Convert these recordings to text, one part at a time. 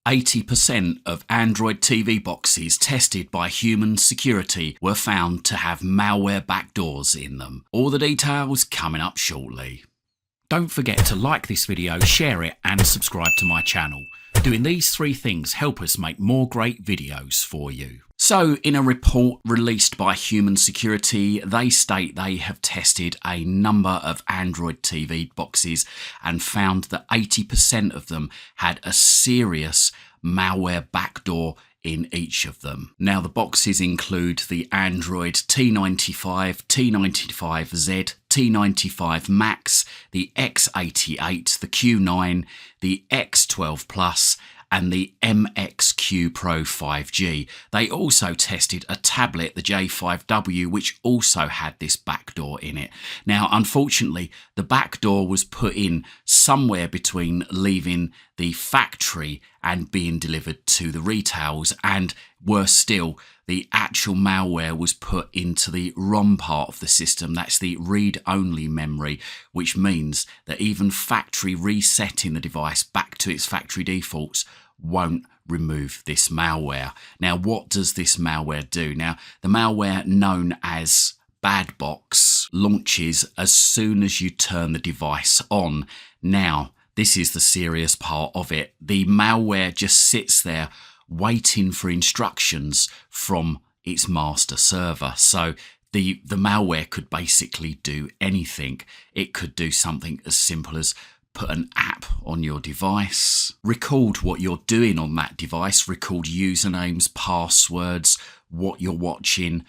80% of Android TV boxes tested by human security were found to have malware backdoors in them. All the details coming up shortly. Don't forget to like this video, share it and subscribe to my channel. Doing these three things help us make more great videos for you. So, in a report released by Human Security, they state they have tested a number of Android TV boxes and found that 80% of them had a serious malware backdoor in each of them. Now, the boxes include the Android T95, T95Z, T95 Max, the X88, the Q9, the X12 Plus, and the MXQ Pro 5G. They also tested a tablet, the J5W, which also had this backdoor in it. Now, unfortunately, the backdoor was put in somewhere between leaving the factory and being delivered to the retails, and worse still, the actual malware was put into the ROM part of the system. That's the read-only memory, which means that even factory resetting the device back to its factory defaults won't remove this malware. Now, what does this malware do? Now, the malware known as Bad Box launches as soon as you turn the device on. Now, this is the serious part of it. The malware just sits there waiting for instructions from its master server. So the malware could basically do anything. It could do something as simple as put an app on your device, record what you're doing on that device, record usernames, passwords, what you're watching.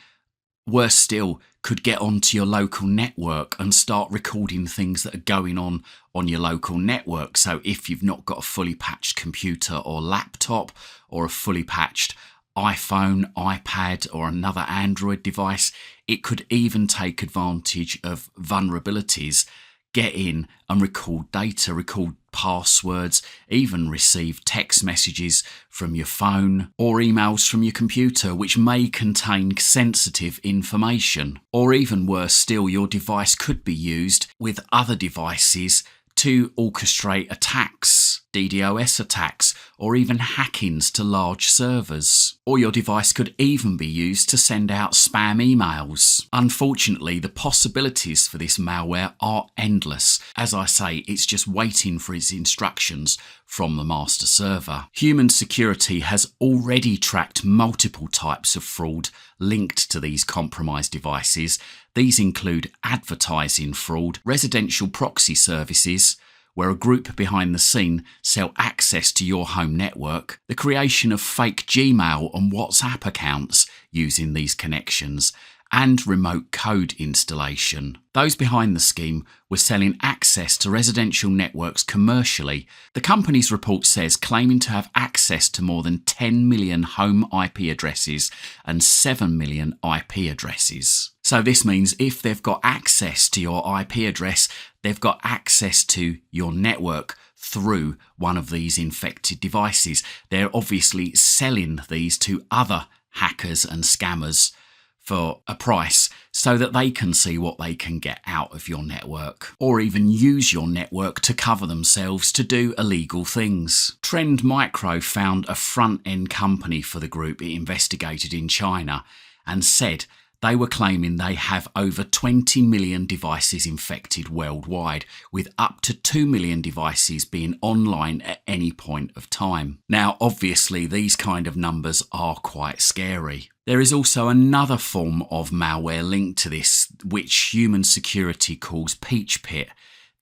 Worse still, could get onto your local network and start recording things that are going on your local network. So if you've not got a fully patched computer or laptop, or a fully patched iPhone, iPad, or another Android device, it could even take advantage of vulnerabilities, get in and record data, record passwords, even receive text messages from your phone or emails from your computer which may contain sensitive information. Or even worse still, your device could be used with other devices to orchestrate attacks, DDoS attacks, or even hackings to large servers. Or your device could even be used to send out spam emails. Unfortunately, the possibilities for this malware are endless. As I say, it's just waiting for its instructions from the master server. Human Security has already tracked multiple types of fraud linked to these compromised devices. These include advertising fraud, residential proxy services, where a group behind the scene sell access to your home network, the creation of fake Gmail and WhatsApp accounts using these connections, and remote code installation. Those behind the scheme were selling access to residential networks commercially. The company's report says claiming to have access to more than 10 million home IP addresses and 7 million IP addresses. So this means if they've got access to your IP address, they've got access to your network through one of these infected devices. They're obviously selling these to other hackers and scammers for a price so that they can see what they can get out of your network, or even use your network to cover themselves to do illegal things. Trend Micro found a front-end company for the group it investigated in China and said they were claiming they have over 20 million devices infected worldwide, with up to 2 million devices being online at any point of time. Now, obviously, these kind of numbers are quite scary. There is also another form of malware linked to this, which Human Security calls Peach Pit.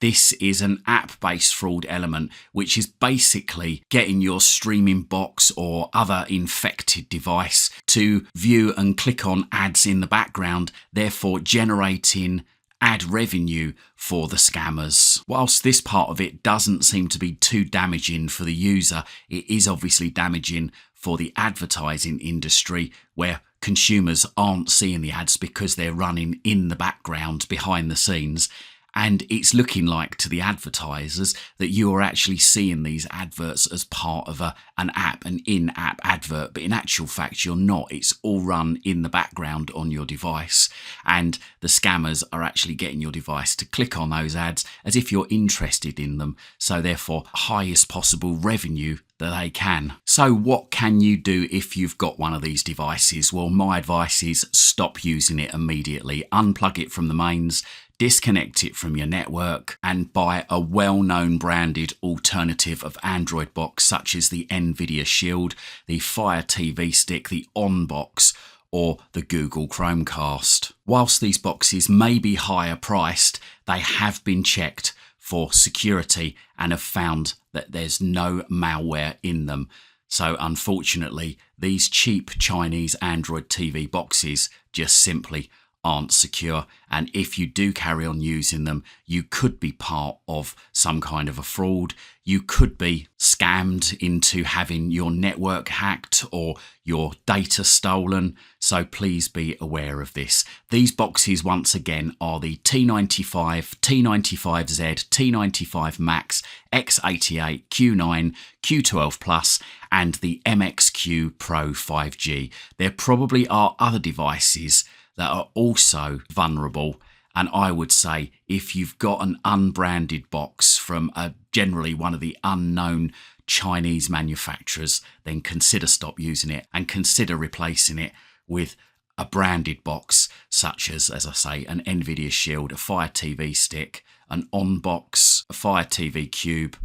This is an app-based fraud element, which is basically getting your streaming box or other infected device to view and click on ads in the background, therefore generating ad revenue for the scammers. Whilst this part of it doesn't seem to be too damaging for the user, it is obviously damaging for the advertising industry, where consumers aren't seeing the ads because they're running in the background behind the scenes. And it's looking like to the advertisers that you are actually seeing these adverts as part of an app, an in-app advert. But in actual fact, you're not. It's all run in the background on your device. And the scammers are actually getting your device to click on those ads as if you're interested in them. So therefore, highest possible revenue that they can. So what can you do if you've got one of these devices? Well, my advice is stop using it immediately. Unplug it from the mains, disconnect it from your network, and buy a well-known branded alternative of Android box such as the NVIDIA Shield, the Fire TV Stick, the On Box, or the Google Chromecast. Whilst these boxes may be higher priced, they have been checked for security and have found that there's no malware in them. So unfortunately, these cheap Chinese Android TV boxes just simply aren't secure, and if you do carry on using them, you could be part of some kind of a fraud. You could be scammed into having your network hacked or your data stolen, so please be aware of this. These boxes once again are the T95, T95Z, T95 Max, X88, Q9, Q12 Plus and the MXQ Pro 5G. There probably are other devices that are also vulnerable, and I would say if you've got an unbranded box from generally one of the unknown Chinese manufacturers, then consider stop using it and consider replacing it with a branded box such as I say, an NVIDIA Shield, a Fire TV Stick, an On Box, a Fire TV Cube,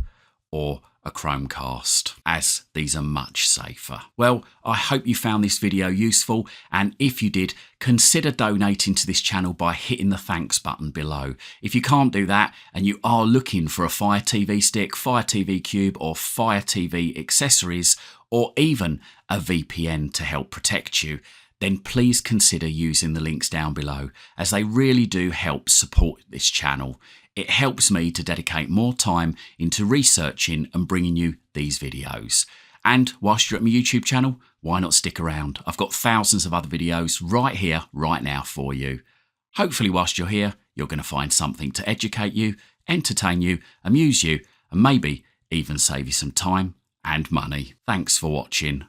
or a Chromecast, as these are much safer. Well, I hope you found this video useful, and if you did, consider donating to this channel by hitting the thanks button below. If you can't do that and you are looking for a Fire TV Stick, Fire TV Cube or Fire TV accessories, or even a VPN to help protect you, then please consider using the links down below, as they really do help support this channel. It helps me to dedicate more time into researching and bringing you these videos. And whilst you're at my YouTube channel, why not stick around? I've got thousands of other videos right here, right now for you. Hopefully whilst you're here, you're going to find something to educate you, entertain you, amuse you, and maybe even save you some time and money. Thanks for watching.